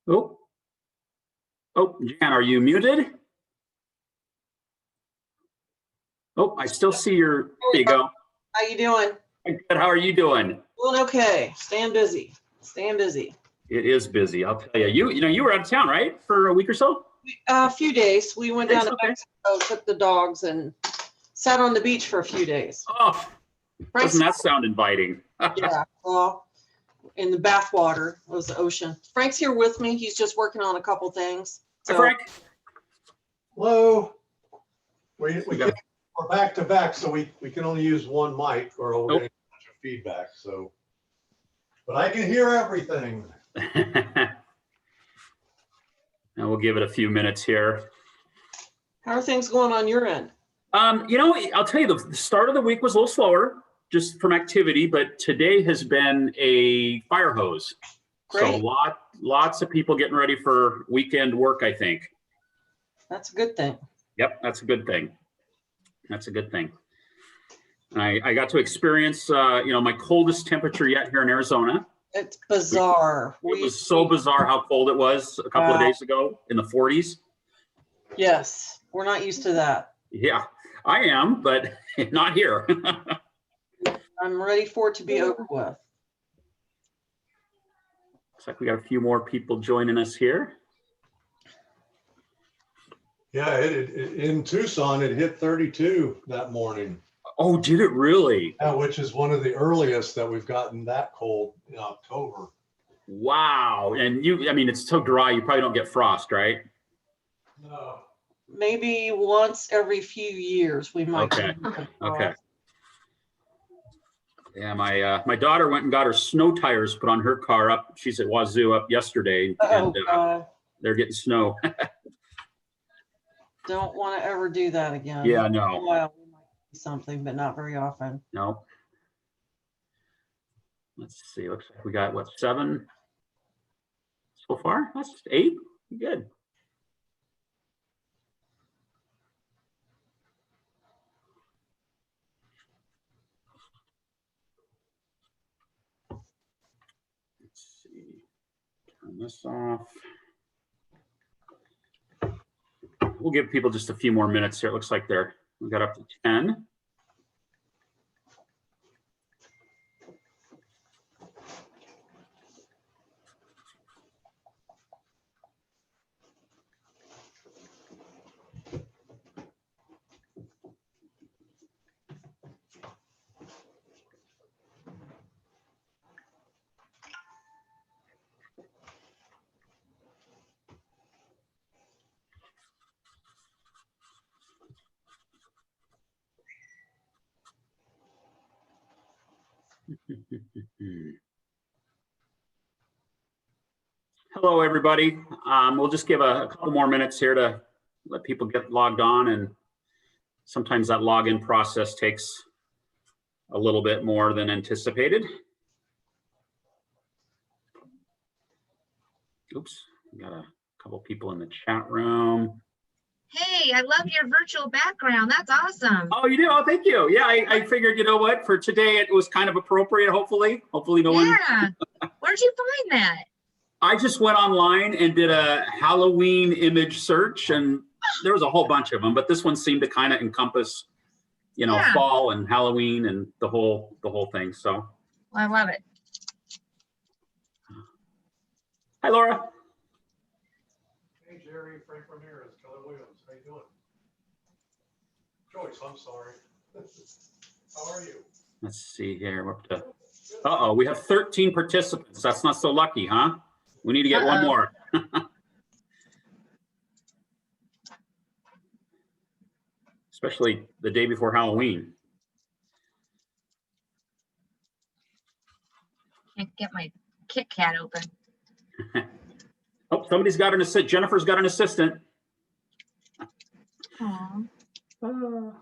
Oh, Jan, are you muted? Oh, I still see your, there you go. How you doing? Good, how are you doing? Doing okay. Staying busy. Staying busy. It is busy, I'll tell you. You were out of town, right? For a week or so? A few days. We went down to Okay. Mexico, took the dogs, and sat on the beach for a few days. Oh, doesn't that sound inviting? Yeah, well, in the bathwater was the ocean. Frank's here with me. He's just working on a couple things. Hi, Frank. Hello. We're back to back, so we can only use one mic or we'll get a bunch of feedback. So, but I can hear everything. And we'll give it a few minutes here. How are things going on your end? I'll tell you, the start of the week was a little slower, just from activity, but today has been a fire hose. Great. So lots of people getting ready for weekend work, I think. That's a good thing. Yep, that's a good thing. That's a good thing. And I got to experience, my coldest temperature yet here in Arizona. It's bizarre. It was so bizarre how cold it was a couple of days ago in the 40s. Yes, we're not used to that. Yeah, I am, but not here. I'm ready for it to be over with. Looks like we got a few more people joining us here. Yeah, in Tucson, it hit 32 that morning. Oh, did it really? Yeah, which is one of the earliest that we've gotten that cold in October. Wow. And it's so dry, you probably don't get frost, right? No. Maybe once every few years we might. Okay. Yeah, my daughter went and got her snow tires put on her car up. She's at Wazoo up yesterday, and they're getting snow. Don't want to ever do that again. Yeah, no. Well, we might do something, but not very often. No. Let's see. Looks like we got 7 so far. That's 8. Good. Let's see. Turn this off. We'll give people just a few more minutes here. It looks like we got up to 10. Hello, everybody. We'll just give a couple more minutes here to let people get logged on, and sometimes that login process takes a little bit more than anticipated. Oops, we got a couple people in the chat room. Hey, I love your virtual background. That's awesome. Oh, you do? Oh, thank you. Yeah, I figured, you know what, for today it was kind of appropriate, hopefully no one. Yeah, where'd you find that? I just went online and did a Halloween image search, and there was a whole bunch of them, but this one seemed to kind of encompass, fall and Halloween and the whole thing. So well, I love it. Hi, Laura. Hey, Jerry, Frank Ramirez, Keller Williams, how you doing? Joyce, I'm sorry. How are you? Let's see here. We're up to, we have 13 participants. That's not so lucky, huh? We need to get one more. Especially the day before Halloween. Can't get my Kit Kat open. Oh, somebody's got an assistant. Jennifer's got an assistant. Aww.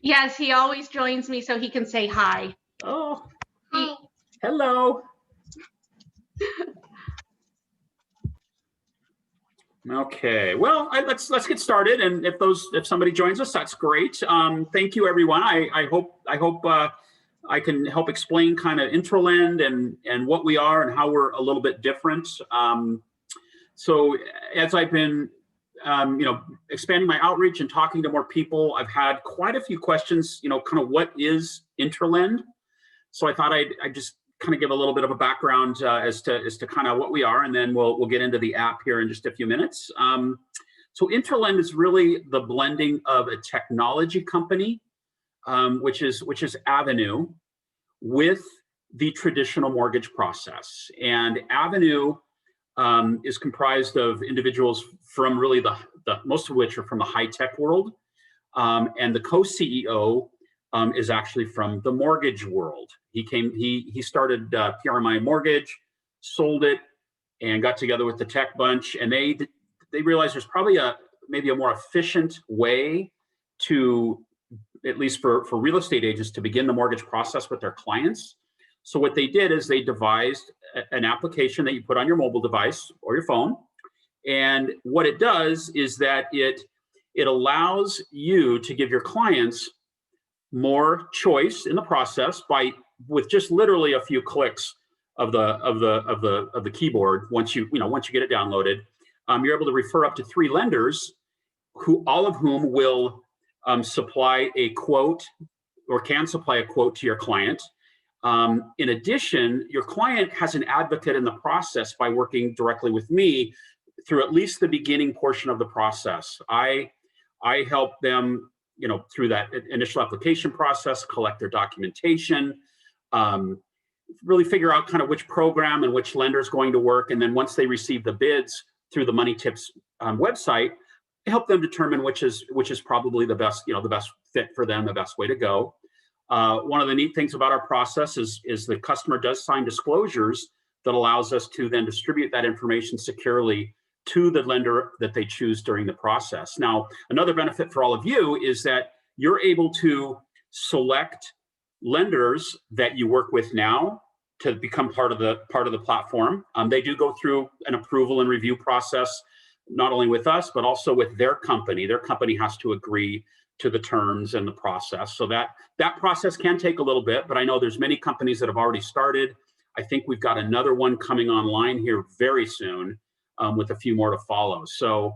Yes, he always joins me so he can say hi. Oh, hello. Okay, well, let's get started, and if somebody joins us, that's great. Thank you, everyone. I hope I can help explain kind of Introlend and what we are and how we're a little bit different. So as I've been, expanding my outreach and talking to more people, I've had quite a few questions, kind of what is Introlend? So I thought I'd just kind of give a little bit of a background as to kind of what we are, and then we'll get into the app here in just a few minutes. So Introlend is really the blending of a technology company, which is Avenue, with the traditional mortgage process. And Avenue is comprised of individuals from really the most of which are from the high tech world, and the co-CEO is actually from the mortgage world. He started PRMI Mortgage, sold it, and got together with the tech bunch, and they realized there's probably maybe a more efficient way to, at least for real estate agents, to begin the mortgage process with their clients. So what they did is they devised an application that you put on your mobile device or your phone. And what it does is that it allows you to give your clients more choice in the process with just literally a few clicks of the keyboard. Once you get it downloaded, you're able to refer up to 3 lenders, all of whom will supply a quote, or can supply a quote to your client. In addition, your client has an advocate in the process by working directly with me through at least the beginning portion of the process. I help them, through that initial application process, collect their documentation, really figure out kind of which program and which lender is going to work. And then once they receive the bids through the Money Tips website, help them determine which is probably the best, the best fit for them, the best way to go. One of the neat things about our process is the customer does sign disclosures that allows us to then distribute that information securely to the lender that they choose during the process. Now, another benefit for all of you is that you're able to select lenders that you work with now to become part of the platform. They do go through an approval and review process, not only with us, but also with their company. Their company has to agree to the terms and the process. So that process can take a little bit, but I know there's many companies that have already started. I think we've got another one coming online here very soon, with a few more to follow. So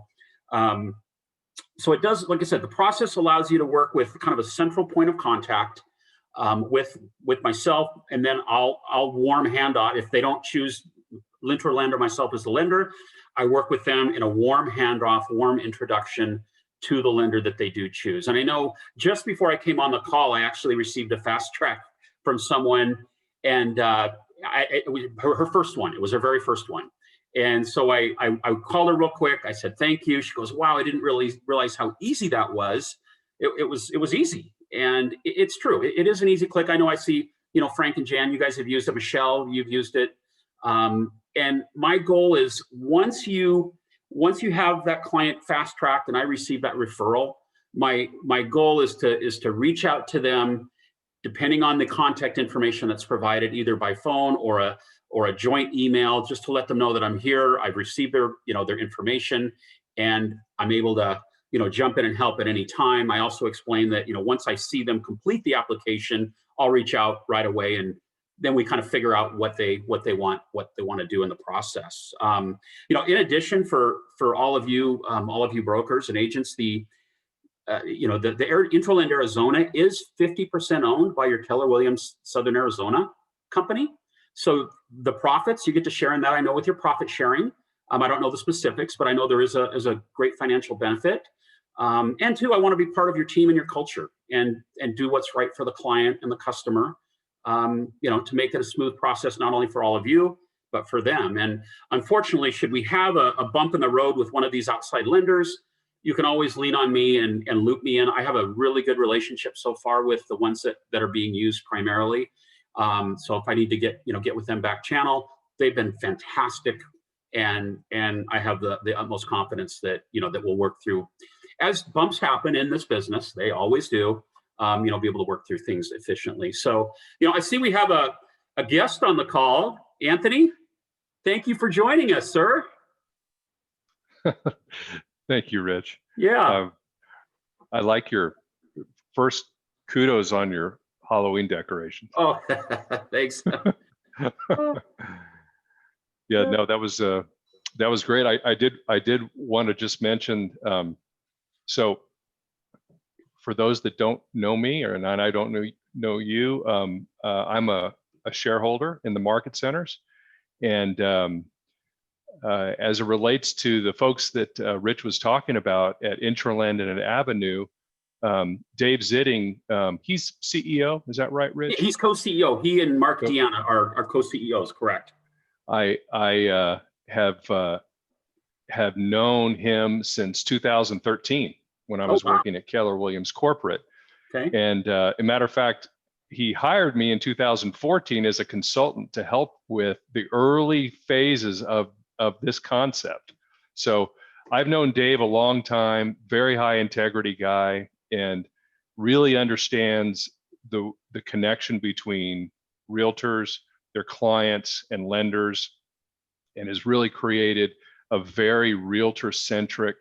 it does, like I said, the process allows you to work with kind of a central point of contact with myself, and then I'll warm handoff. If they don't choose Introlend or myself as the lender, I work with them in a warm handoff, warm introduction to the lender that they do choose. And I know just before I came on the call, I actually received a fast track from someone, and it was her first one. It was her very first one. And so I called her real quick. I said, thank you. She goes, wow, I didn't really realize how easy that was. It was easy. And it's true. It is an easy click. I know I see, Frank and Jan, you guys have used it. Michelle, you've used it. And my goal is once you have that client fast tracked and I receive that referral, my goal is to reach out to them, depending on the contact information that's provided, either by phone or a joint email, just to let them know that I'm here. I've received their information, and I'm able to jump in and help at any time. I also explain that once I see them complete the application, I'll reach out right away, and then we kind of figure out what they want to do in the process. In addition, for all of you brokers and agents, the Introlend Arizona is 50% owned by your Keller Williams Southern Arizona company. So the profits you get to share in that, I know with your profit sharing. I don't know the specifics, but I know there is a great financial benefit. And two, I want to be part of your team and your culture, and do what's right for the client and the customer. To make it a smooth process, not only for all of you, but for them. And unfortunately, should we have a bump in the road with one of these outside lenders, you can always lean on me and loop me in. I have a really good relationship so far with the ones that are being used primarily. So if I need to get with them back channel, they've been fantastic. And I have the utmost confidence that, that we'll work through. As bumps happen in this business, they always do, be able to work through things efficiently. So, I see we have a guest on the call. Anthony, thank you for joining us, sir. Thank you, Rich. Yeah. I like your first kudos on your Halloween decorations. Oh, thanks. Yeah, no, that was That was great. I did want to just mention, so for those that don't know me, or and I don't know you, I'm a shareholder in the market centers. And as it relates to the folks that Rich was talking about at Introlend and at Avenue, Dave Zitting, he's CEO, is that right, Rich? He's co-CEO. He and Mark Deanna are co-CEOs, correct? I have known him since 2013 when I was working at Keller Williams Corporate. Okay. And a matter of fact, he hired me in 2014 as a consultant to help with the early phases of this concept. So I've known Dave a long time, very high integrity guy, and really understands the connection between realtors, their clients, and lenders, and has really created a very realtor-centric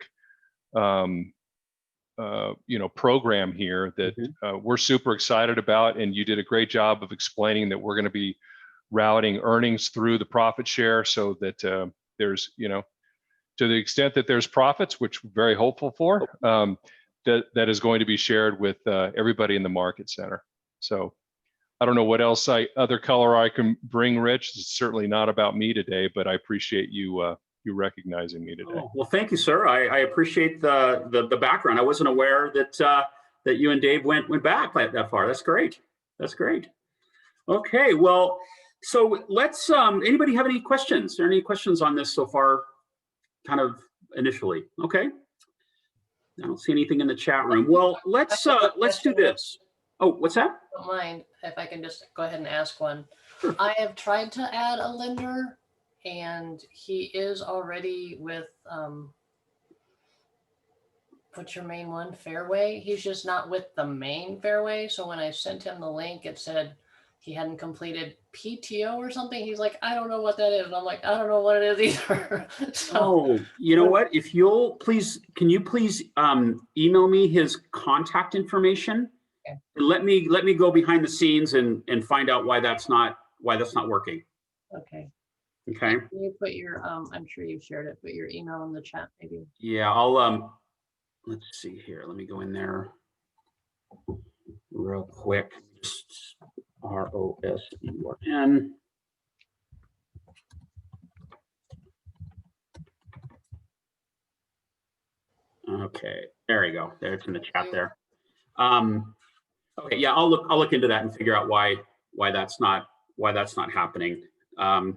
program here that we're super excited about. And you did a great job of explaining that we're going to be routing earnings through the profit share, so that there's, to the extent that there's profits, which we're very hopeful for, that is going to be shared with everybody in the market center. So I don't know what else other color I can bring, Rich. It's certainly not about me today, but I appreciate you recognizing me today. Oh, well, thank you, sir. I appreciate the background. I wasn't aware that you and Dave went back that far. That's great. That's great. Okay, well, so let's. Anybody have any questions? Are there any questions on this so far? Kind of initially. Okay. I don't see anything in the chat room. Well, let's do this. Oh, what's that? Don't mind if I can just go ahead and ask one. I have tried to add a lender, and he is already with what's your main one? Fairway. He's just not with the main Fairway. So when I sent him the link, it said he hadn't completed PTO or something. He's like, I don't know what that is. And I'm like, I don't know what it is either. So, oh, you know what? If you'll please, can you please email me his contact information? Okay. Let me go behind the scenes and find out why that's not working. okay. Okay. Can you put your I'm sure you've shared it, put your email in the chat maybe. Yeah, I'll let's see here. Let me go in there real quick. Just ROSURN. Okay, there you go. There, it's in the chat there. Okay, yeah, I'll look into that and figure out why that's not happening. And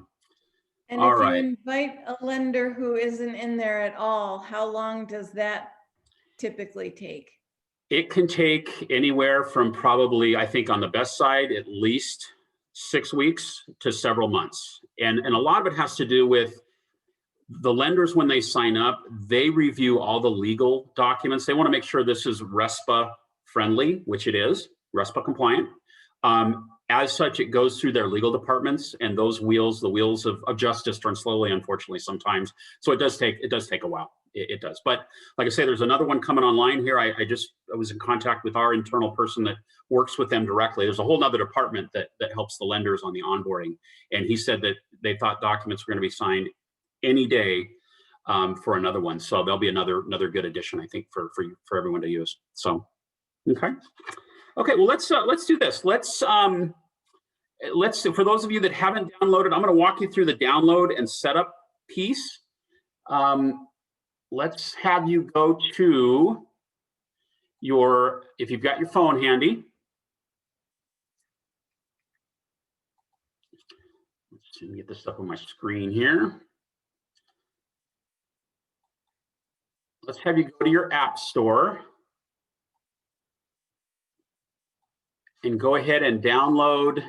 all if right. you invite a lender who isn't in there at all, how long does that typically take? It can take anywhere from probably, I think on the best side, at least 6 weeks to several months. And a lot of it has to do with the lenders. When they sign up, they review all the legal documents. They want to make sure this is RESPA friendly, which it is, RESPA compliant. As such, it goes through their legal departments, and those wheels, the wheels of justice, turn slowly, unfortunately, sometimes. So it does take a while. It does. But like I say, there's another one coming online here. I was in contact with our internal person that works with them directly. There's a whole nother department that helps the lenders on the onboarding. And he said that they thought documents were going to be signed any day for another one. So there'll be another good addition, I think, for everyone to use. So, okay. Well, let's do this. Let's for those of you that haven't downloaded, I'm going to walk you through the download and setup piece. Let's have you go to if you've got your phone handy. Let's see, let me get this up on my screen here. Let's have you go to your app store and go ahead and download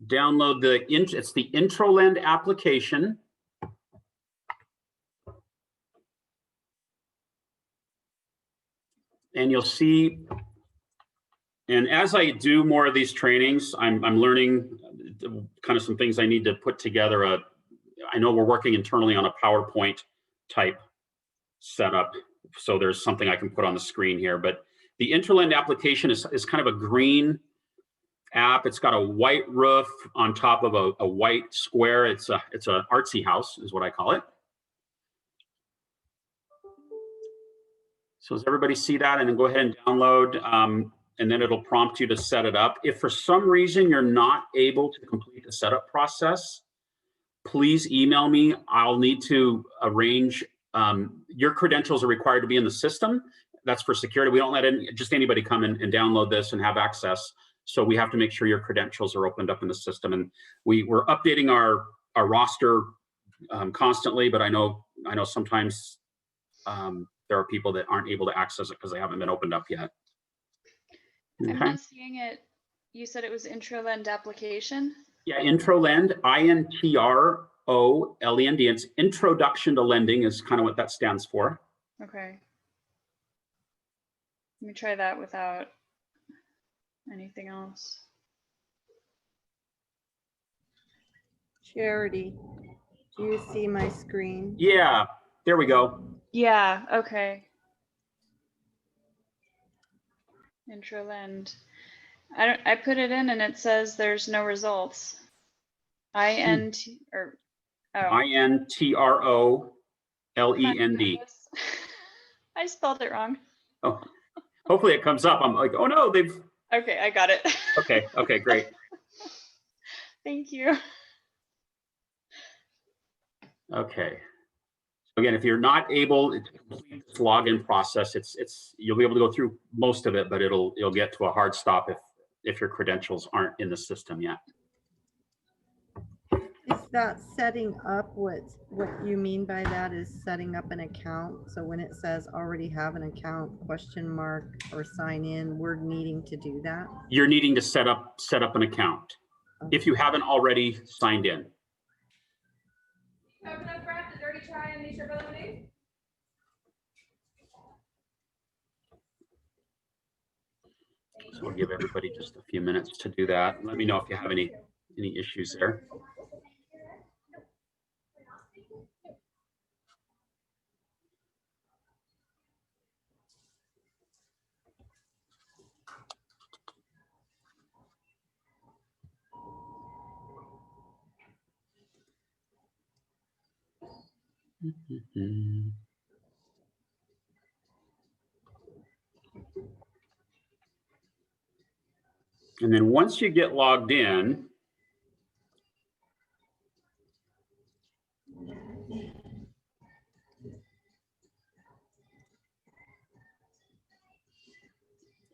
it's the Introlend application. And you'll see, and as I do more of these trainings, I'm learning kind of some things I need to put together. I know we're working internally on a PowerPoint type setup, so there's something I can put on the screen here. But the Introlend application is kind of a green app. It's got a white roof on top of a white square. It's a artsy house is what I call it. So does everybody see that? And then go ahead and download, and then it'll prompt you to set it up. If for some reason you're not able to complete the setup process, please email me. I'll need to arrange, your credentials are required to be in the system. That's for security. We don't let just anybody come in and download this and have access. So we have to make sure your credentials are opened up in the system. And we're updating our roster constantly, but I know sometimes there are people that aren't able to access it because they haven't been opened up yet. I'm Okay. not seeing it. You said it was Introlend application? Yeah, Introlend, INTROLEND. It's Introduction to Lending is kind of what that stands for. Okay. Let me try that without anything else. Charity, do you see my screen? Yeah, there we go. Yeah, okay. Introlend. I put it in and it says there's no results. INTROLEND. I spelled it wrong. Oh, hopefully it comes up. I'm like, oh no, they've. Okay, I got it. Okay, great. Thank you. Okay. So again, if you're not able to complete this login process, you'll be able to go through most of it, but you'll get to a hard stop if your credentials aren't in the system yet. Is that setting up what you mean by that is setting up an account? So when it says already have an account question mark or sign in, we're needing to do that? You're needing to set up an account if you haven't already signed in. So we'll give everybody just a few minutes to do that. Let me know if you have any issues there. And then once you get logged in,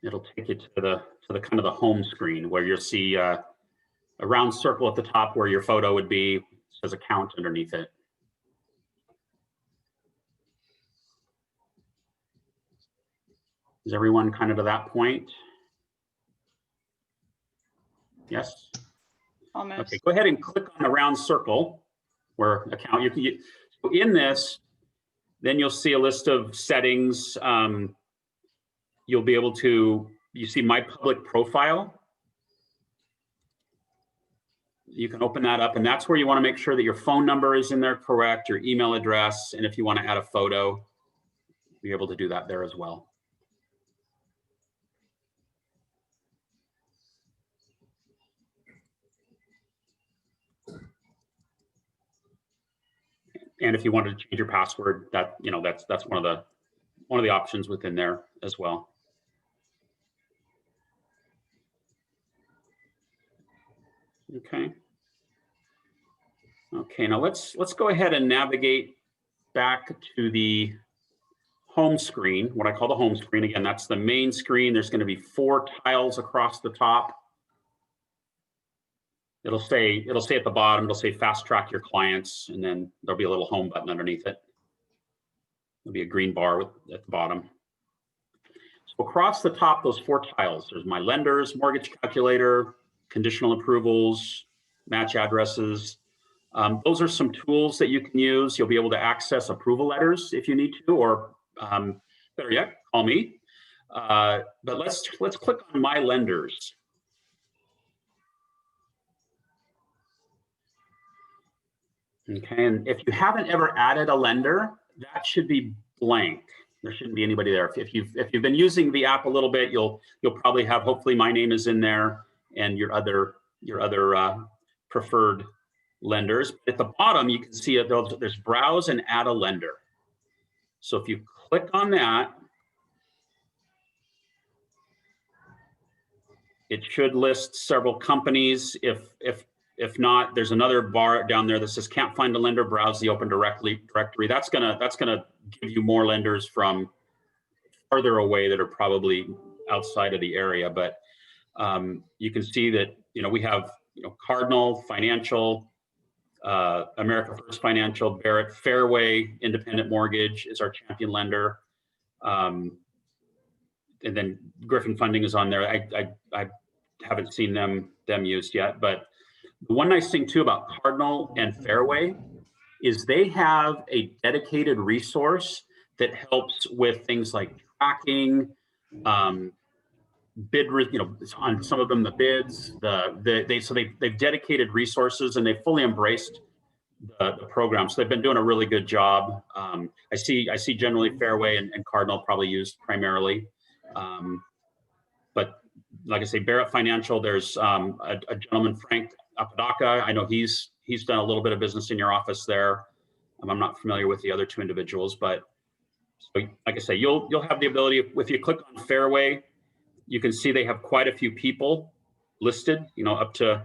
it'll take you to the kind of the home screen where you'll see a round circle at the top where your photo would be. It says account underneath it. Is everyone kind of to that point? Yes? Almost. Okay, go ahead and click on the round circle where account. So in this, then you'll see a list of settings. You'll be able to, you see my public profile. You can open that up, and that's where you want to make sure that your phone number is in there correct, your email address, and if you want to add a photo, you'll be able to do that there as well. And if you wanted to change your password, that's one of the options within there as well. Okay. Okay, now let's go ahead and navigate back to the home screen, what I call the home screen. Again, that's the main screen. There's going to be 4 tiles across the top. It'll say at the bottom, it'll say fast track your clients, and then there'll be a little home button underneath it. There'll be a green bar at the bottom. So across the top, those 4 tiles, there's my lenders, mortgage calculator, conditional approvals, match addresses. Those are some tools that you can use. You'll be able to access approval letters if you need to, or better yet, call me. But let's click on my lenders. Okay, and if you haven't ever added a lender, that should be blank. There shouldn't be anybody there. If you've been using the app a little bit, you'll probably have, hopefully my name is in there and your other preferred lenders. At the bottom, you can see there's browse and add a lender. So if you click on that, It should list several companies. If not, there's another bar down there that says can't find a lender, browse the open directory. That's gonna give you more lenders from farther away that are probably outside of the area. But you can see that, we have, Cardinal Financial, America First Financial, Barrett, Fairway, Independent Mortgage is our champion lender. And then Griffin Funding is on there. I haven't seen them used yet, but the one nice thing too about Cardinal and Fairway is they have a dedicated resource that helps with things like tracking, bid, on some of them, the bids, they've dedicated resources and they fully embraced the program. So they've been doing a really good job. I see generally Fairway and Cardinal probably used primarily. But like I say, Barrett Financial, there's a gentleman, Frank Apodaca. I know he's done a little bit of business in your office there. I'm not familiar with the other two individuals, but so, like I say, you'll have the ability, if you click on Fairway, you can see they have quite a few people listed, up to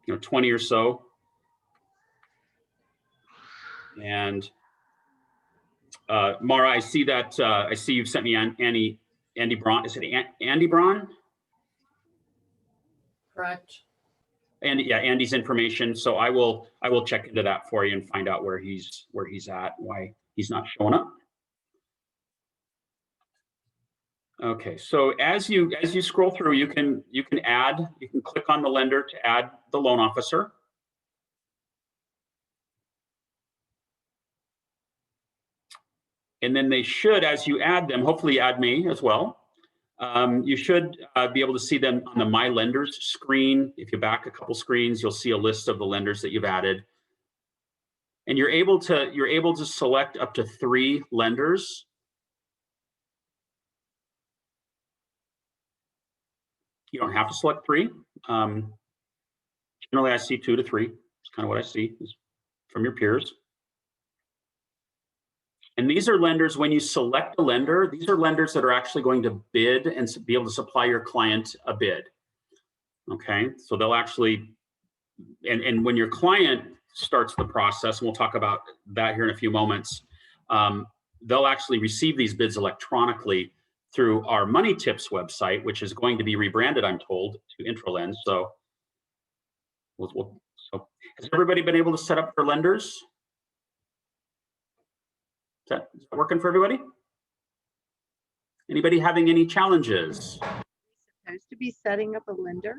20 or so. And Mara, I see that I see you've sent me Andy Braun. Is it Andy Braun? Correct. And yeah, Andy's information. So I will check into that for you and find out where he's at, why he's not showing up. Okay, so as you scroll through, you can click on the lender to add the loan officer. And then they should, as you add them, hopefully add me as well. You should be able to see them on the My Lenders screen. If you back a couple screens, you'll see a list of the lenders that you've added. And you're able to select up to 3 lenders. You don't have to select 3. Generally, I see 2 to 3. It's kind of what I see from your peers. And these are lenders, when you select a lender, these are lenders that are actually going to bid and be able to supply your client a bid. Okay, so they'll actually, and when your client starts the process, and we'll talk about that here in a few moments, they'll actually receive these bids electronically through our Money Tips website, which is going to be rebranded, I'm told, to Introlend. So, so has everybody been able to set up their lenders? Is that working for everybody? Anybody having any challenges? Supposed to be setting up a lender?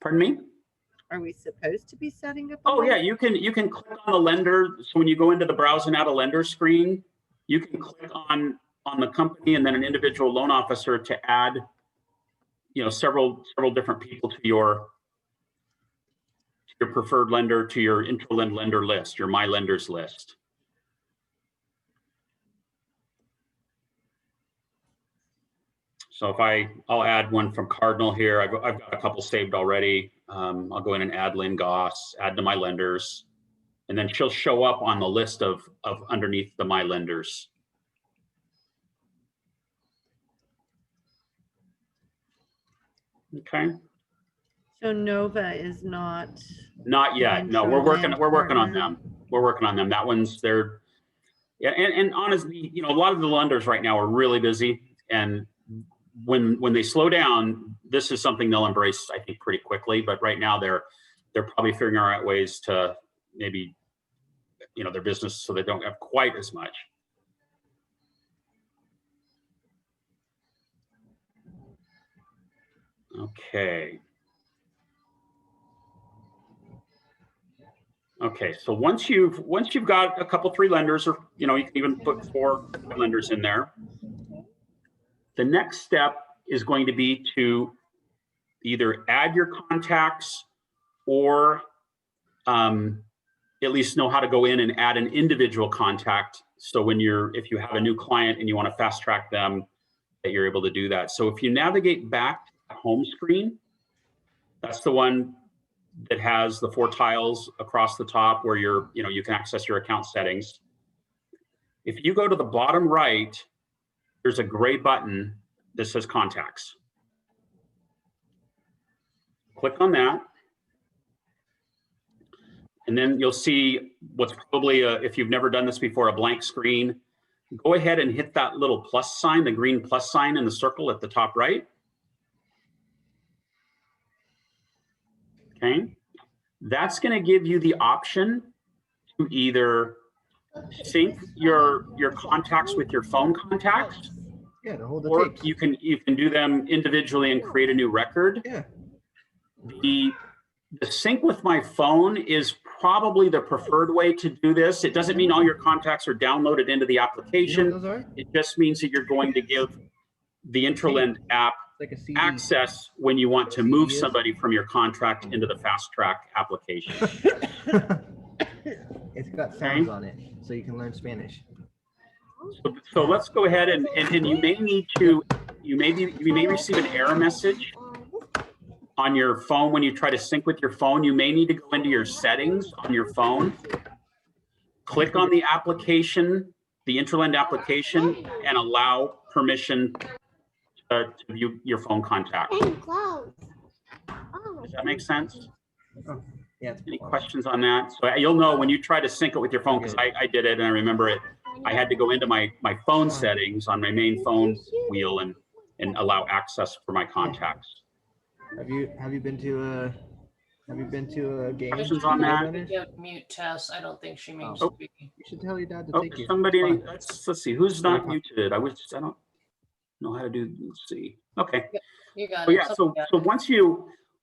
Pardon me? Are we supposed to be setting up? Oh yeah, you can click on the lender. So when you go into the browse and add a lender screen, you can click on the company and then an individual loan officer to add, several different people to your preferred lender, to your Introlend lender list, your My Lenders list. So I'll add one from Cardinal here. I've got a couple saved already. I'll go in and add Lynn Goss, add to My Lenders, and then she'll show up on the list of underneath the My Lenders. Okay. So Nova is not. Not yet. No, we're working on them. We're working on them. That one's there. Yeah, and honestly, a lot of the lenders right now are really busy, and when they slow down, this is something they'll embrace, I think, pretty quickly. But right now, they're probably figuring out ways to maybe, their business so they don't have quite as much. Okay. Okay, so once you've got a couple, 3 lenders, or you can even put 4 lenders in there. The next step is going to be to either add your contacts or at least know how to go in and add an individual contact. So if you have a new client and you want to fast track them, that you're able to do that. So if you navigate back to the home screen, that's the one that has the 4 tiles across the top where you can access your account settings. If you go to the bottom right, there's a gray button that says contacts. Click on that. And then you'll see what's probably, if you've never done this before, a blank screen. Go ahead and hit that little plus sign, the green plus sign in the circle at the top right. Okay. That's going to give you the option to either sync your contacts with your phone contacts, Yeah, to hold the or tapes. you can do them individually and create a new record. Yeah. The sync with my phone is probably the preferred way to do this. It doesn't mean all your contacts are downloaded into the You know application. what those are? It just means that you're going to give the Introlend app It's like a CD. access when you want to move somebody from your contract into the fast track application. It's got sounds on it, so you can learn Spanish. So let's go ahead and you may need to, you may receive an error message on your phone when you try to sync with your phone. You may need to go into your settings on your phone, click on the application, the Introlend application, and allow permission to view your phone contact. Does that make sense? Oh, yeah. Any questions on that? So you'll know when you try to sync it with your phone, because I did it and I remember it. I had to go into my phone settings on my main phone wheel and allow access for my contacts. Have you been to a game? Questions on that? Mute Tess. I don't think she means Oh. to be. You should tell your dad to Oh, take you. somebody, It's let's see, who's not muted? I don't know how to do, let's see. Okay. You got So it. yeah, so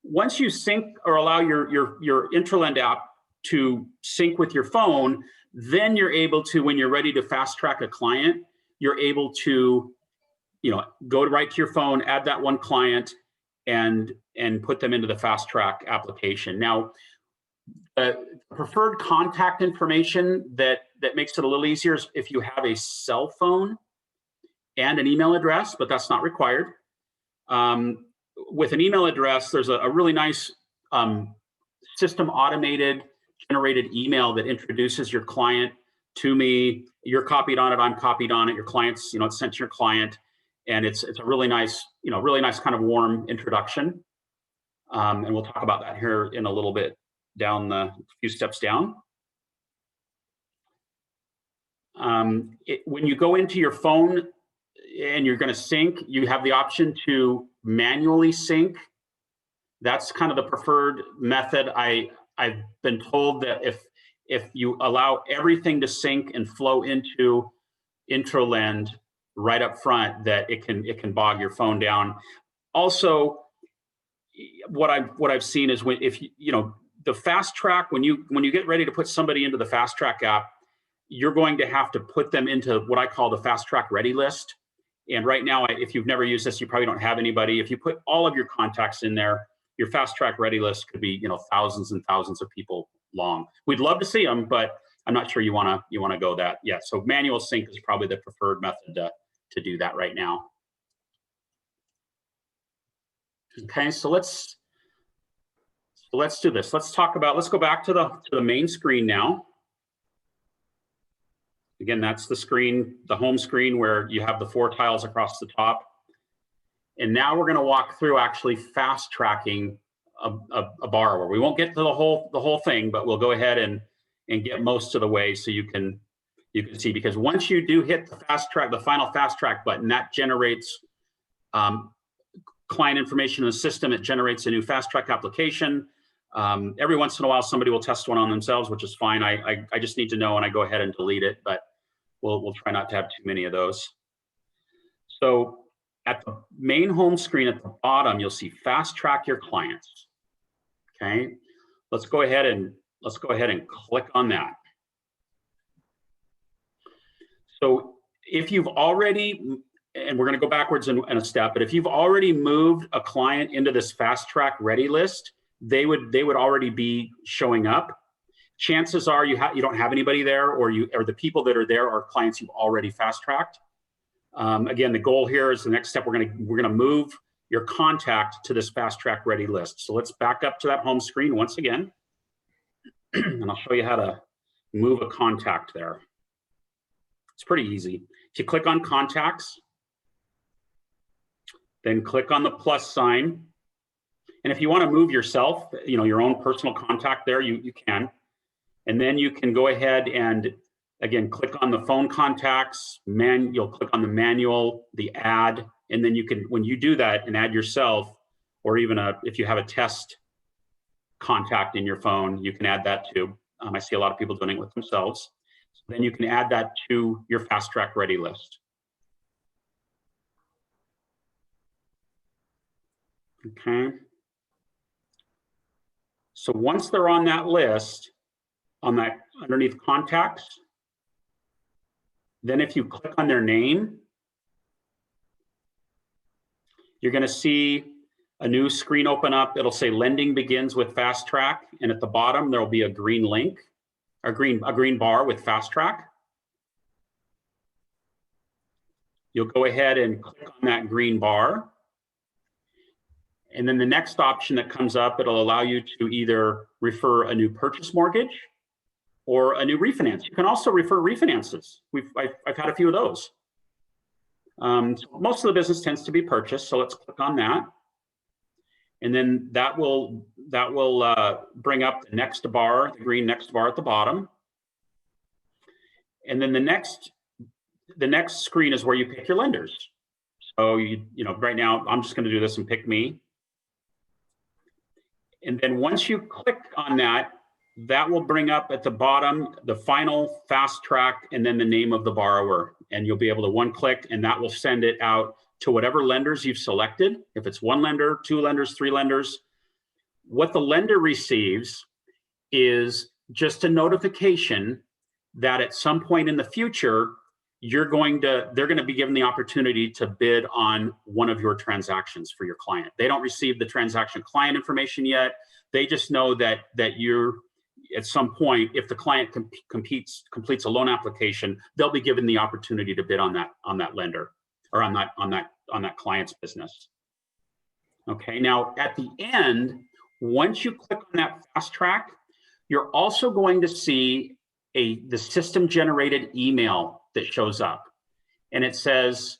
once you sync or allow your Introlend app to sync with your phone, then you're able to, when you're ready to fast track a client, you're able to, go right to your phone, add that one client, and put them into the fast track application. Now, preferred contact information that makes it a little easier is if you have a cell phone and an email address, but that's not required. With an email address, there's a really nice system automated generated email that introduces your client to me. You're copied on it, I'm copied on it, your client's, it's sent to your client. And it's a really nice, really nice kind of warm introduction. And we'll talk about that here in a little bit down the few steps down. When you go into your phone and you're going to sync, you have the option to manually sync. That's kind of the preferred method. I've been told that if you allow everything to sync and flow into Introlend right up front, that it can bog your phone down. Also, what I've seen is if the fast track, when you get ready to put somebody into the fast track app, you're going to have to put them into what I call the fast track ready list. And right now, if you've never used this, you probably don't have anybody. If you put all of your contacts in there, your fast track ready list could be thousands and thousands of people long. We'd love to see them, but I'm not sure you want to go that yet. So manual sync is probably the preferred method to do that right now. Okay, so let's do this. Let's go back to the main screen now. Again, that's the screen, the home screen, where you have the 4 tiles across the top. And now we're going to walk through actually fast tracking a borrower. We won't get to the whole thing, but we'll go ahead and get most of the way so you can see, because once you do hit the final fast track button, that generates client information in the system. It generates a new fast track application. Every once in a while, somebody will test one on themselves, which is fine. I just need to know, and I go ahead and delete it, but we'll try not to have too many of those. So at the main home screen at the bottom, you'll see fast track your clients. Okay, let's go ahead and click on that. So if you've already, and we're going to go backwards in a step, but if you've already moved a client into this fast track ready list, they would already be showing up. Chances are you don't have anybody there, or the people that are there are clients you've already fast tracked. Again, the goal here is the next step. We're gonna move your contact to this fast track ready list. So let's back up to that home screen once again, and I'll show you how to move a contact there. It's pretty easy. If you click on contacts, then click on the plus sign. And if you want to move yourself, your own personal contact there, you can. And then you can go ahead and, again, click on the phone contacts, you'll click on the manual, the add, and then you can, when you do that and add yourself, or even if you have a test contact in your phone, you can add that too. I see a lot of people doing it with themselves. So then you can add that to your Fast Track Ready list. Okay. So once they're on that list, underneath contacts, then if you click on their name, you're going to see a new screen open up. It'll say lending begins with Fast Track, and at the bottom there will be a green link, a green bar with Fast Track. You'll go ahead and click on that green bar. And then the next option that comes up, it'll allow you to either refer a new purchase mortgage or a new refinance. You can also refer refinances. I've had a few of those. Most of the business tends to be purchase, so let's click on that. And then that will bring up the next bar, the green next bar at the bottom. And then the next screen is where you pick your lenders. So right now I'm just going to do this and pick me. And then once you click on that, that will bring up at the bottom the final Fast Track and then the name of the borrower. And you'll be able to one click, and that will send it out to whatever lenders you've selected. If it's one lender, two lenders, three lenders, what the lender receives is just a notification that at some point in the future, they're going to be given the opportunity to bid on one of your transactions for your client. They don't receive the transaction client information yet. They just know that you're, at some point, if the client completes a loan application, they'll be given the opportunity to bid on that lender or on that client's business. Okay, now at the end, once you click on that Fast Track, you're also going to see the system generated email that shows up. And it says,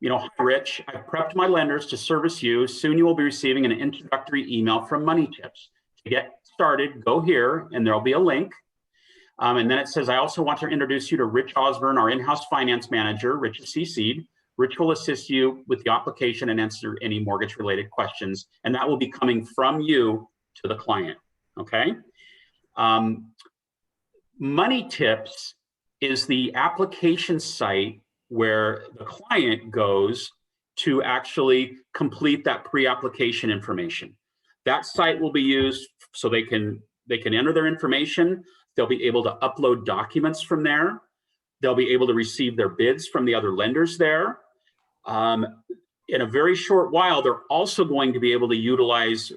hi Rich, I've prepped my lenders to service you. Soon you will be receiving an introductory email from Money Tips. To get started, go here and there'll be a link. And then it says, I also want to introduce you to Rich Osborne, our in-house finance manager. Rich is CC'd. Rich will assist you with the application and answer any mortgage related questions. And that will be coming from you to the client, okay? Money Tips is the application site where the client goes to actually complete that pre-application information. That site will be used so they can enter their information. They'll be able to upload documents from there. They'll be able to receive their bids from the other lenders there. In a very short while, they're also going to be able to utilize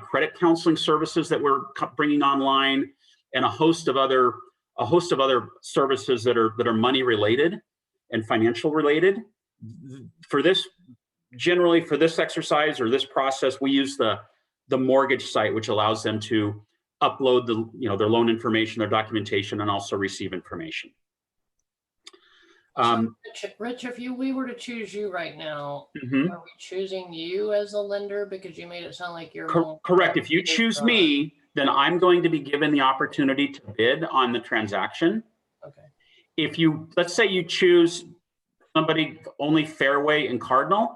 credit counseling services that we're bringing online, and a host of other services that are money related and financial related. For this, generally for this exercise or this process, we use the mortgage site, which allows them to upload their loan information, their documentation, and also receive information. Rich, if we were to choose you right now, Mm-hmm. are we choosing you as a lender because you made it sound like you're correct? If you choose me, then I'm going to be given the opportunity to bid on the transaction. Okay. If let's say you choose somebody only Fairway and Cardinal,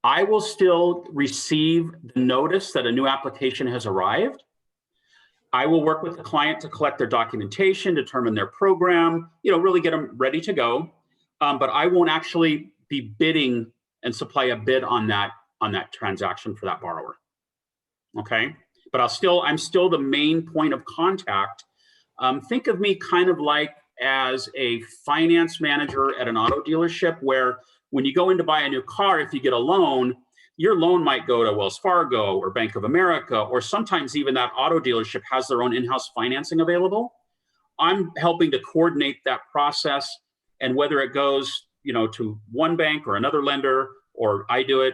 I will still receive the notice that a new application has arrived. I will work with the client to collect their documentation, determine their program, really get them ready to go. But I won't actually be bidding and supply a bid on that transaction for that borrower. Okay, but I'm still the main point of contact. Think of me kind of like as a finance manager at an auto dealership, where when you go in to buy a new car, if you get a loan, your loan might go to Wells Fargo or Bank of America, or sometimes even that auto dealership has their own in-house financing available. I'm helping to coordinate that process, and whether it goes, to one bank or another lender, or I do it,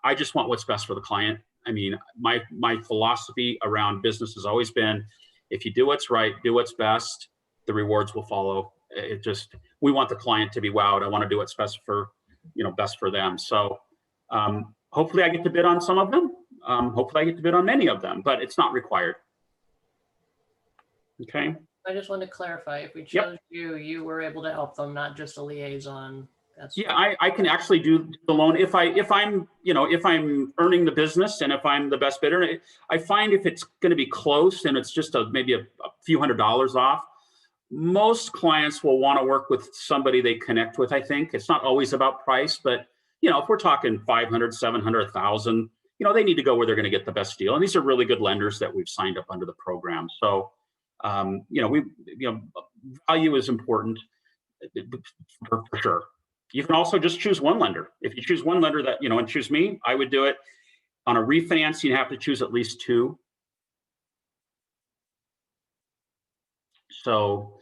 I just want what's best for the client. I mean, my philosophy around business has always been, if you do what's right, do what's best, the rewards will follow. We want the client to be wowed. I want to do what's best for them. So hopefully I get to bid on some of them. hopefully I get to bid on many of them, but it's not required. Okay. I just want to clarify, if we Yep. chose you, you were able to help them, not just a liaison. That's Yeah, I can actually do the loan if I'm earning the business and if I'm the best bidder. I find if it's going to be close and it's just maybe a few $100s off, most clients will want to work with somebody they connect with. I think it's not always about price, but if we're talking 500, 700, 1,000, they need to go where they're going to get the best deal. And these are really good lenders that we've signed up under the program. So, value is important for sure. You can also just choose one lender. If you choose one lender that, and choose me, I would do it. On a refinance, you have to choose at least two. So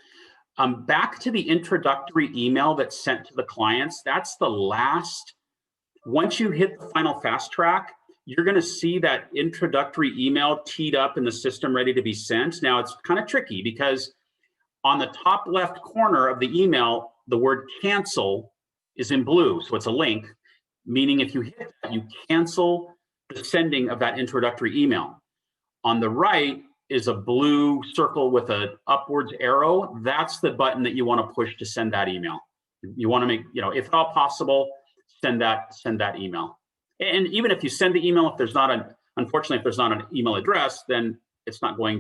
back to the introductory email that's sent to the clients, that's the last. Once you hit the final fast track, you're going to see that introductory email teed up in the system ready to be sent. Now, it's kind of tricky because on the top left corner of the email, the word cancel is in blue. So it's a link, meaning if you hit that, you cancel the sending of that introductory email. On the right is a blue circle with an upwards arrow. That's the button that you want to push to send that email. You want to make, if at all possible, send that email. And even if you send the email, unfortunately, if there's not an email address, then it's probably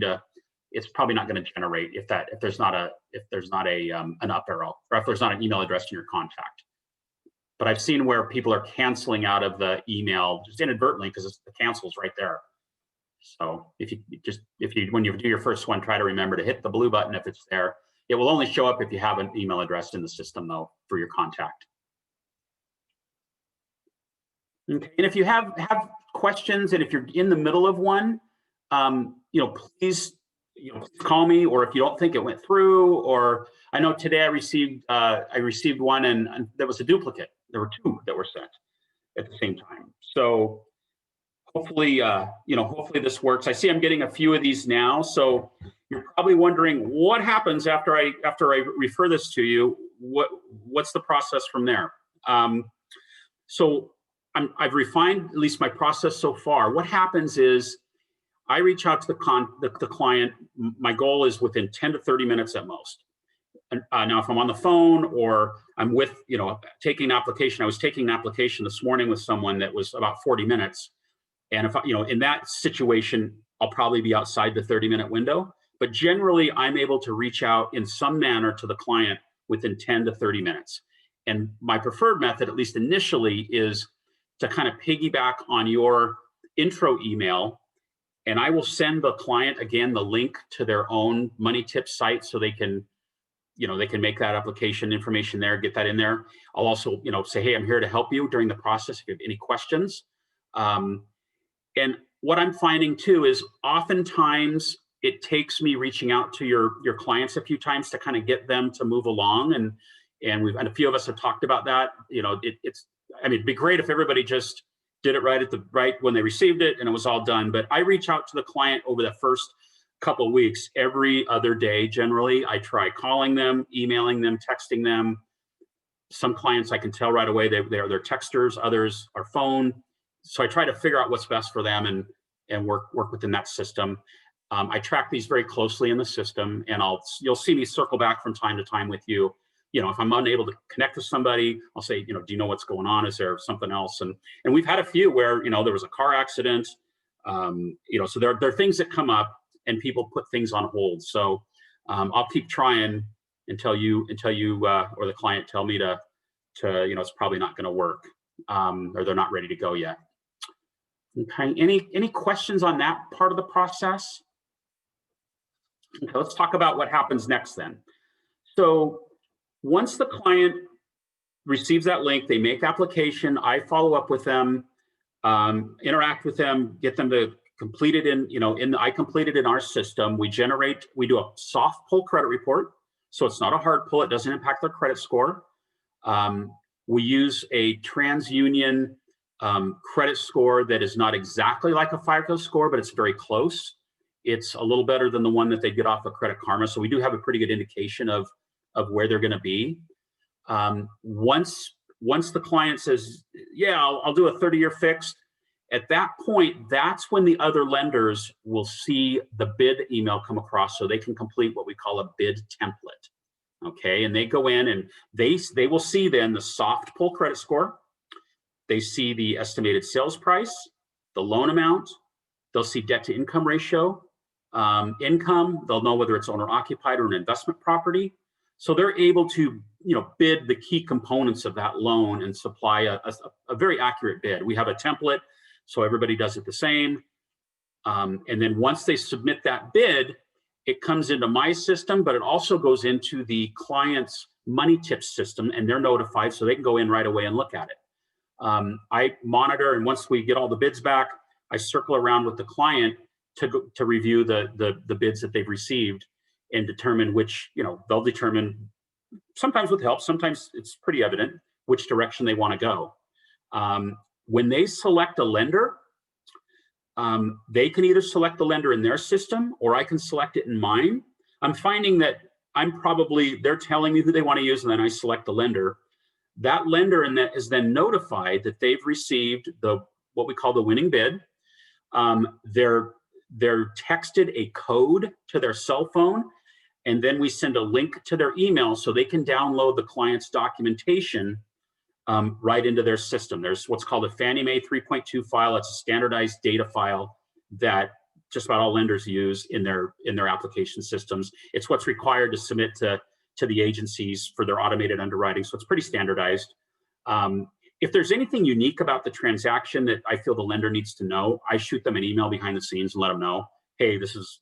not going to generate if there's not an up arrow, or if there's not an email address in your contact. But I've seen where people are canceling out of the email just inadvertently because the cancel's right there. So when you do your first one, try to remember to hit the blue button if it's there. It will only show up if you have an email address in the system, though, for your contact. Okay. And if you have questions, and if you're in the middle of one, please call me. Or if you don't think it went through, or I know today I received one and there was a duplicate. There were two that were sent at the same time. So hopefully, hopefully this works. I see I'm getting a few of these now. So you're probably wondering what happens after I refer this to you. What's the process from there? So I've refined at least my process so far. What happens is I reach out to the client. My goal is within 10 to 30 minutes at most. And, now, if I'm on the phone or I'm taking an application, I was taking an application this morning with someone that was about 40 minutes. And if in that situation, I'll probably be outside the 30-minute window. But generally, I'm able to reach out in some manner to the client within 10 to 30 minutes. And my preferred method, at least initially, is to kind of piggyback on your intro email. And I will send the client, again, the link to their own money tip site so they can make that application information there, get that in there. I'll also, say, hey, I'm here to help you during the process if you have any questions. And what I'm finding too is oftentimes it takes me reaching out to your clients a few times to kind of get them to move along. And a few of us have talked about that. It'd be great if everybody just did it right when they received it and it was all done. But I reach out to the client over the first couple of weeks, every other day. Generally, I try calling them, emailing them, texting them. Some clients I can tell right away they're texters, others are phone. So I try to figure out what's best for them and work within that system. I track these very closely in the system, and you'll see me circle back from time to time with you. If I'm unable to connect with somebody, I'll say, do you know what's going on? Is there something else? And we've had a few where, there was a car accident, so there are things that come up and people put things on hold. So I'll keep trying until you or the client tell me to it's probably not going to work, or they're not ready to go yet. Okay, any questions on that part of the process? Okay, let's talk about what happens next then. So once the client receives that link, they make application, I follow up with them, interact with them, get them to complete it I complete it in our system. We do a soft pull credit report. So it's not a hard pull, it doesn't impact their credit score. We use a TransUnion credit score that is not exactly like a FICO score, but it's very close. It's a little better than the one that they get off of Credit Karma. So we do have a pretty good indication of where they're going to be. Once the client says, yeah, I'll do a 30-year fixed, At that point, that's when the other lenders will see the bid email come across so they can complete what we call a bid template. Okay, and they go in and they will see then the soft pull credit score. They see the estimated sales price, the loan amount. They'll see debt to income ratio, income. They'll know whether it's owner occupied or an investment property. So they're able to, bid the key components of that loan and supply a very accurate bid. We have a template, so everybody does it the same. And then once they submit that bid, it comes into my system, but it also goes into the client's money tips system, and they're notified so they can go in right away and look at it. I monitor, and once we get all the bids back, I circle around with the client to review the bids that they've received and determine which, they'll determine, sometimes with help, sometimes it's pretty evident which direction they want to go. When they select a lender, they can either select the lender in their system or I can select it in mine. I'm finding that they're telling me who they want to use, and then I select the lender. That lender is then notified that they've received what we call the winning bid. They're texted a code to their cell phone, and then we send a link to their email so they can download the client's documentation right into their system. There's what's called a Fannie Mae 3.2 file. It's a standardized data file that just about all lenders use in their application systems. It's what's required to submit to the agencies for their automated underwriting. So it's pretty standardized. If there's anything unique about the transaction that I feel the lender needs to know, I shoot them an email behind the scenes and let them know, hey, this is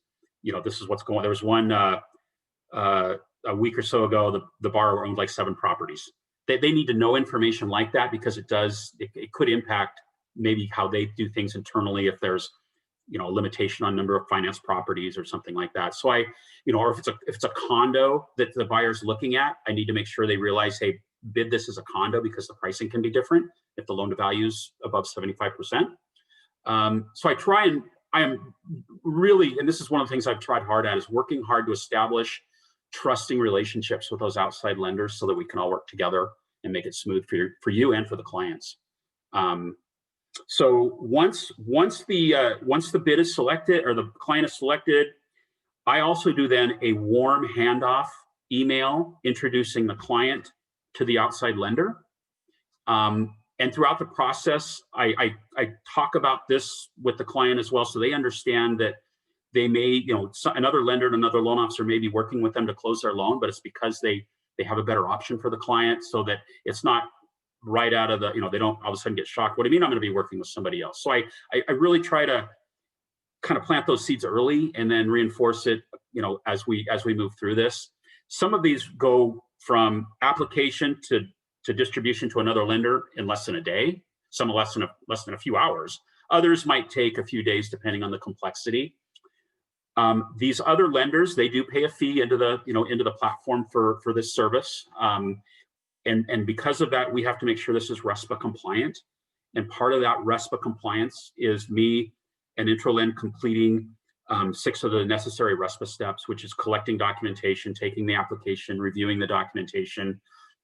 what's going on. There was one a week or so ago, the borrower owned like 7 properties. They need to know information like that because it could impact maybe how they do things internally if there's a limitation on number of finance properties or something like that. So or if it's a condo that the buyer's looking at, I need to make sure they realize, hey, bid this as a condo because the pricing can be different if the loan to value is above 75%. So I am really, and this is one of the things I've tried hard at, is working hard to establish trusting relationships with those outside lenders so that we can all work together and make it smooth for you and for the clients. So once the bid is selected or the client is selected, I also do then a warm handoff email introducing the client to the outside lender. And throughout the process, I talk about this with the client as well, so they understand that they may, another lender and another loan officer may be working with them to close their loan, but it's because they have a better option for the client, so that it's not right out of the, they don't all of a sudden get shocked. What do you mean I'm going to be working with somebody else? So I really try to kind of plant those seeds early and then reinforce it, as we move through this. Some of these go from application to distribution to another lender in less than a day, some less than a few hours. Others might take a few days depending on the complexity. These other lenders, they do pay a fee into the platform for this service. And because of that, we have to make sure this is RESPA compliant. And part of that RESPA compliance is me and Introlend completing 6 of the necessary RESPA steps, which is collecting documentation, taking the application, reviewing the documentation,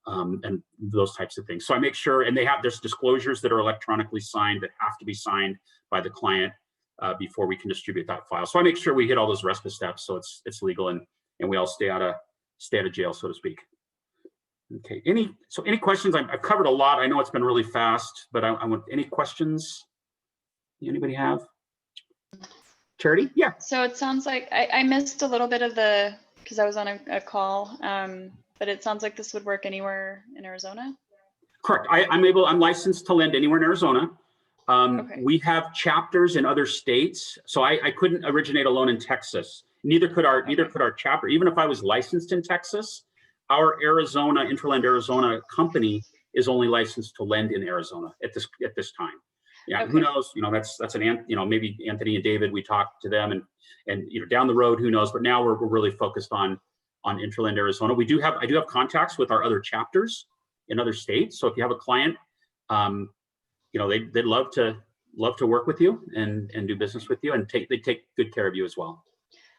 and those types of things. So I make sure, and there's disclosures that are electronically signed that have to be signed by the client before we can distribute that file. So I make sure we hit all those RESPA steps so it's legal and we all stay out of jail, so to speak. Okay, any questions? I've covered a lot. I know it's been really fast, but I want any questions anybody have? Charity? Yeah. So it sounds like I missed a little bit of because I was on a call, but it sounds like this would work anywhere in Arizona. Correct. I'm licensed to lend anywhere in Arizona. Okay. We have chapters in other states, so I couldn't originate a loan in Texas. Neither could our chapter. Even if I was licensed in Texas, our Introlend Arizona company is only licensed to lend in Arizona at this time. Yeah, okay. Who knows? That's maybe Anthony and David. We talked to them, and down the road, who knows? But now we're really focused on Introlend Arizona. I do have contacts with our other chapters in other states. So if you have a client, they'd love to work with you and do business with you, and they take good care of you as well.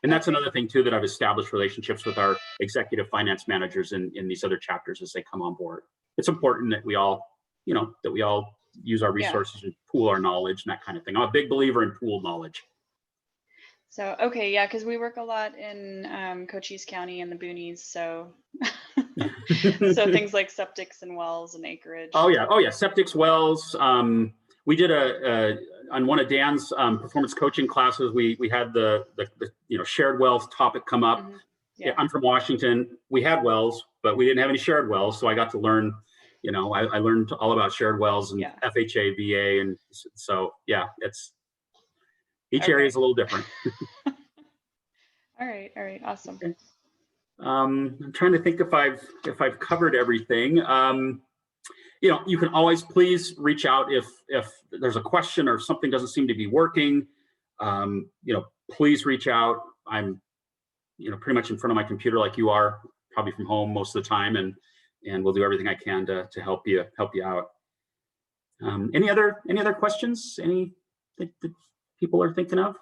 And that's another thing too, that I've established relationships with our executive finance managers in these other chapters as they come on board. It's important that we all use our Yeah. resources and pool our knowledge and that kind of thing. I'm a big believer in pooled knowledge. So, okay, yeah, because we work a lot in Cochise County and the boonies, so so things like septics and wells and acreage. Oh yeah, septics, wells. We did on one of Dan's performance coaching classes. We had the shared wells topic come up. Mhm. Yeah, I'm from Washington. We had wells, but we didn't have any shared wells, so I got to learn. I learned all about shared wells and Yeah. FHA, VA, and so yeah, it's each Okay. area is a little different. All right, awesome. Okay. I'm trying to think if I've covered everything. You can always please reach out if there's a question or something doesn't seem to be working. Please reach out. I'm pretty much in front of my computer like you are, probably from home most of the time, and we'll do everything I can to help you out. Any other questions? Any that people are thinking of?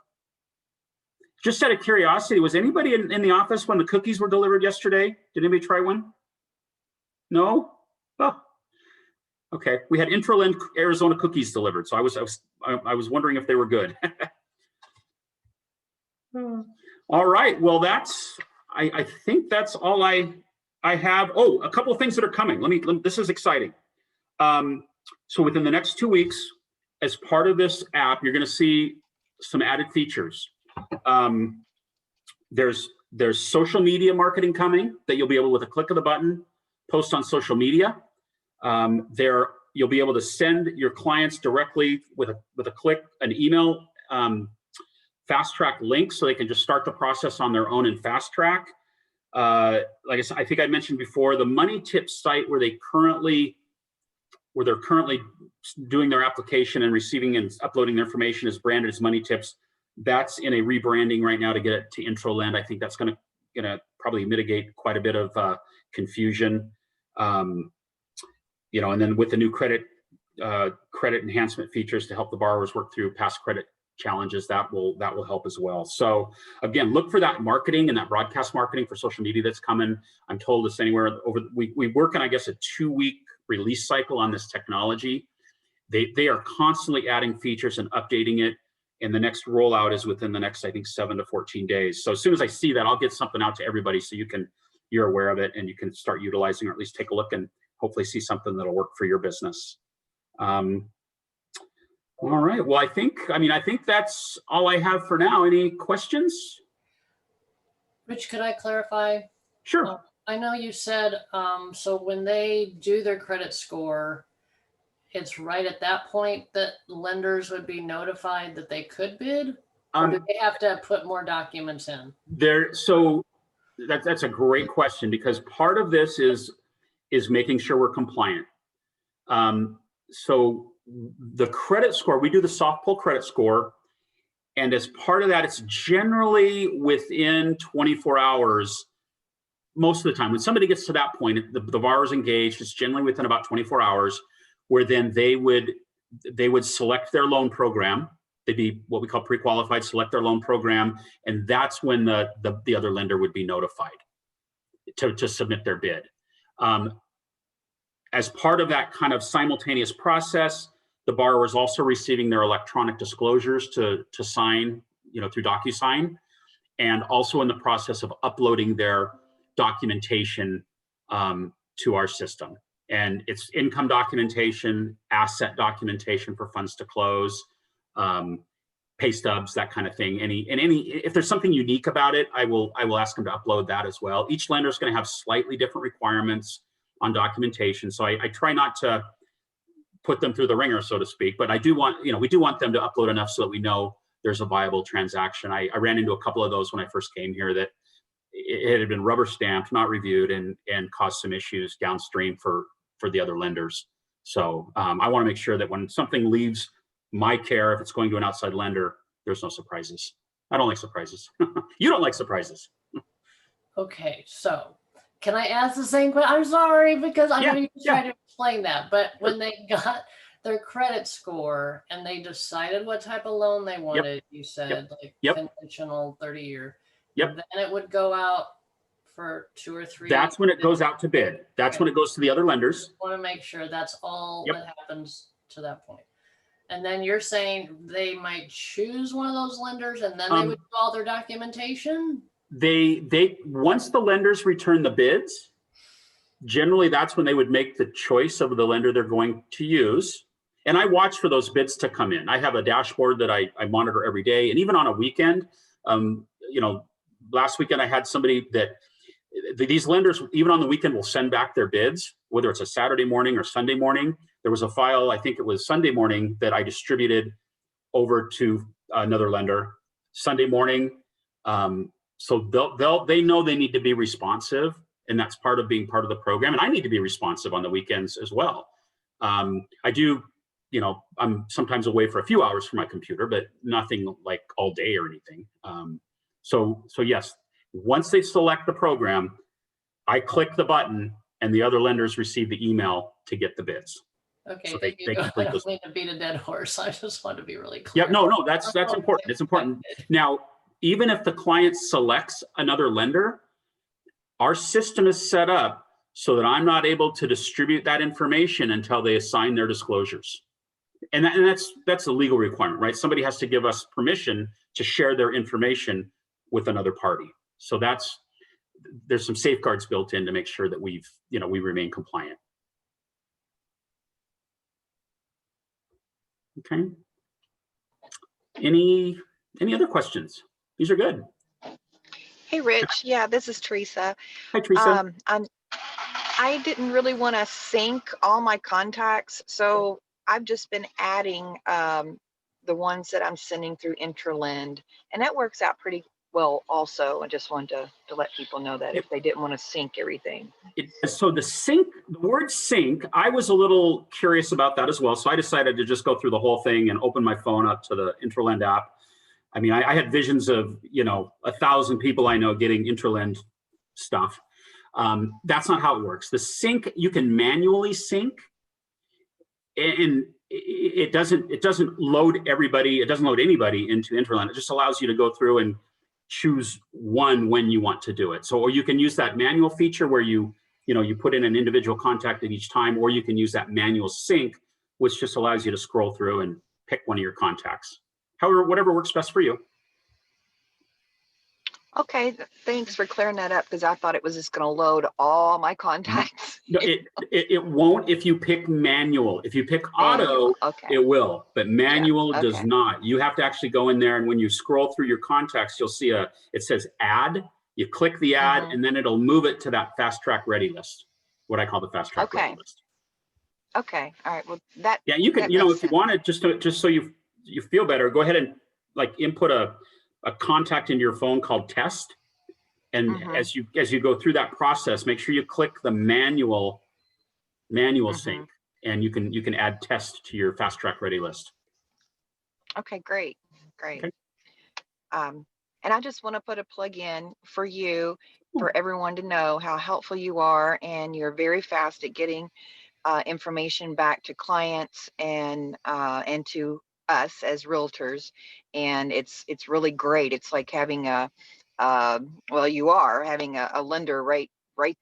Just out of curiosity, was anybody in the office when the cookies were delivered yesterday? Did anybody try one? No? Oh, okay. We had Introlend Arizona cookies delivered, so I was wondering if they were good. All right. Well, I think that's all I have. Oh, a couple of things that are coming. This is exciting. So within the next 2 weeks, as part of this app, you're going to see some added features. There's social media marketing coming that you'll be able, with a click of the button, post on social media. You'll be able to send your clients directly with a click an email fast track link, so they can just start the process on their own in fast track. Like I said, I think I mentioned before, the Money Tips site where they're currently doing their application and receiving and uploading their information is branded as Money Tips. That's in a rebranding right now to get it to Introlend. I think that's going to probably mitigate quite a bit of confusion. And then with the new credit enhancement features to help the borrowers work through past credit challenges, that will help as well. So again, look for that marketing and that broadcast marketing for social media that's coming. I'm told it's anywhere over. We work on, I guess, a 2-week release cycle on this technology. They are constantly adding features and updating it. And the next rollout is within the next, I think, 7 to 14 days. So as soon as I see that, I'll get something out to everybody so you're aware of it and you can start utilizing, or at least take a look and hopefully see something that'll work for your business. All right. Well, I think that's all I have for now. Any questions? Rich, could I clarify? Sure. I know you said, so when they do their credit score, it's right at that point that lenders would be notified that they could bid? Or do they have to put more documents in? So that's a great question, because part of this is making sure we're compliant. So the credit score, we do the soft pull credit score. And as part of that, it's generally within 24 hours. Most of the time, when somebody gets to that point, the borrower's engaged, it's generally within about 24 hours, where then they would select their loan program. They'd be what we call pre-qualified, select their loan program, and that's when the other lender would be notified to submit their bid. As part of that kind of simultaneous process, the borrower is also receiving their electronic disclosures to sign, through DocuSign, and also in the process of uploading their documentation to our system. And it's income documentation, asset documentation for funds to close, pay stubs, that kind of thing. If there's something unique about it, I will ask them to upload that as well. Each lender is going to have slightly different requirements on documentation, so I try not to put them through the ringer, so to speak. But we do want them to upload enough so that we know there's a viable transaction. I ran into a couple of those when I first came here that it had been rubber stamped, not reviewed, and caused some issues downstream for the other lenders. So I want to make sure that when something leaves my care, if it's going to an outside lender, there's no surprises. I don't like surprises. You don't like surprises. Okay, so can I ask the same question? I'm sorry, because I know you tried to explain that, but when they got their credit score and they decided what type of loan they wanted, you said conventional 30-year, then it would go out for 2 or 3. That's when it goes out to bid. That's when it goes to the other lenders. I want to make sure that's all that happens to that point. And then you're saying they might choose one of those lenders and then they would do all their documentation? They once the lenders return the bids, generally that's when they would make the choice of the lender they're going to use. And I watch for those bids to come in. I have a dashboard that I monitor every day. And even on a weekend, you know, last weekend I had somebody that these lenders, even on the weekend, will send back their bids, whether it's a Saturday morning or Sunday morning. There was a file, I think it was Sunday morning, that I distributed over to another lender Sunday morning. So they know they need to be responsive, and that's part of being part of the program. And I need to be responsive on the weekends as well. I do, you know, I'm sometimes away for a few hours from my computer, but nothing like all day or anything. So yes, once they select the program, I click the button and the other lenders receive the email to get the bids. Okay, So thank you. I complete don't those. mean to beat a dead horse. I just want to be really clear. Yeah, no, that's important. It's important. Now, even if the client selects another lender, our system is set up so that I'm not able to distribute that information until they assign their disclosures. And that's a legal requirement, right? Somebody has to give us permission to share their information with another party. So there's some safeguards built in to make sure that we remain compliant. Okay. Any other questions? These are good. Hey, Rich. Yeah, this is Teresa. Hi, Teresa. I didn't really want to sync all my contacts, so I've just been adding the ones that I'm sending through Introlend, and that works out pretty well also. I just wanted to let people know that if they didn't want to sync everything. So the word sync, I was a little curious about that as well. So I decided to just go through the whole thing and open my phone up to the Introlend app. I mean, I had visions of, 1,000 people I know getting Introlend stuff. That's not how it works. The sync, you can manually sync, and it doesn't load everybody. It doesn't load anybody into Introlend. It just allows you to go through and choose one when you want to do it. So, or you can use that manual feature where you put in an individual contact at each time, or you can use that manual sync, which just allows you to scroll through and pick one of your contacts. However, whatever works best for you. Okay, thanks for clearing that up, because I thought it was just going to load all my contacts. No, it won't if you pick manual. If you pick auto, okay, it will, but manual Yeah, does okay. not. You have to actually go in there, and when you scroll through your contacts, you'll see it says add. You click the add, and then it'll move it to that fast track ready list, what I call the fast track ready list. Okay, all right. Well, that Yeah, you can, that if makes you sense. want it, just so you feel better, go ahead and input a contact into your phone called test. And as you go through that process, make sure you click the manual sync, and you can add test to your fast track ready list. Okay, great. Okay. And I just want to put a plug in for you, for everyone to know how helpful you are, and you're very fast at getting information back to clients and to us as realtors, and it's really great. It's like having you are having a lender right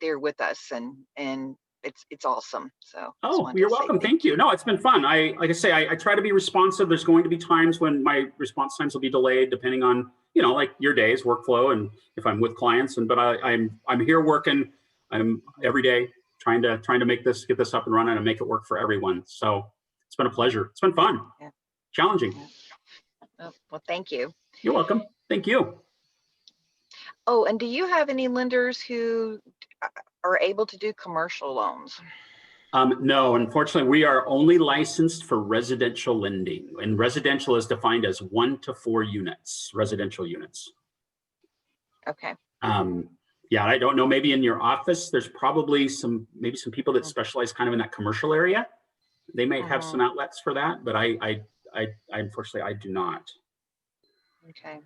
there with us, and it's awesome. So Oh, you're welcome. Thank you. No, it's been fun. Like I say, I try to be responsive. There's going to be times when my response times will be delayed, depending on like your day's workflow and if I'm with clients. But I'm here working. I'm every day trying to get this up and running and make it work for everyone. So it's been a pleasure. It's been fun. Yeah. Challenging. Yeah. Well, thank you. You're welcome. Thank you. Oh, and do you have any lenders who are able to do commercial loans? No, unfortunately, we are only licensed for residential lending, and residential is defined as 1 to 4 units, residential units. Okay. Yeah, I don't know. Maybe in your office, there's probably some people that specialize kind of in that commercial area. They might have some outlets for that, but I unfortunately I do not. Okay.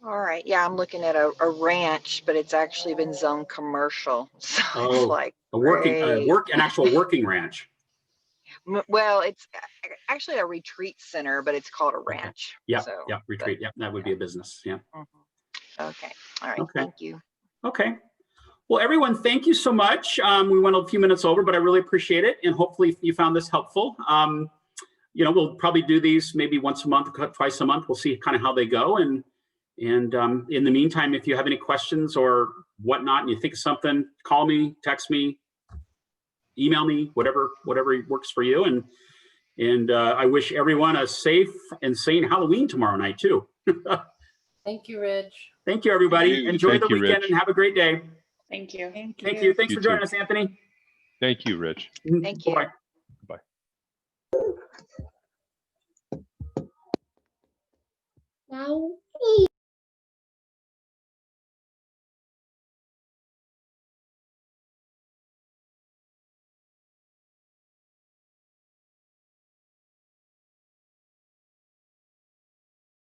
All right. Yeah, I'm looking at a ranch, but it's actually been zoned commercial. So it's like an actual working ranch. Well, it's actually a retreat center, but it's called a ranch. Yeah, so, yeah, retreat. Yeah, that would be a business. Yeah. Okay. All right. Okay. Thank you. Okay. Well, everyone, thank you so much. We went a few minutes over, but I really appreciate it. And hopefully you found this helpful. We'll probably do these maybe once a month, twice a month. We'll see kind of how they go. And in the meantime, if you have any questions or whatnot, and you think of something, call me, text me, email me, whatever works for you. And I wish everyone a safe and sane Halloween tomorrow night too. Thank you, Rich. Thank you, everybody. Enjoy the weekend Rich. and have a great day. Thank you. Thank you. Thanks You for joining too. us, Anthony. Thank you, Rich. Thank you. Bye. Bye. Now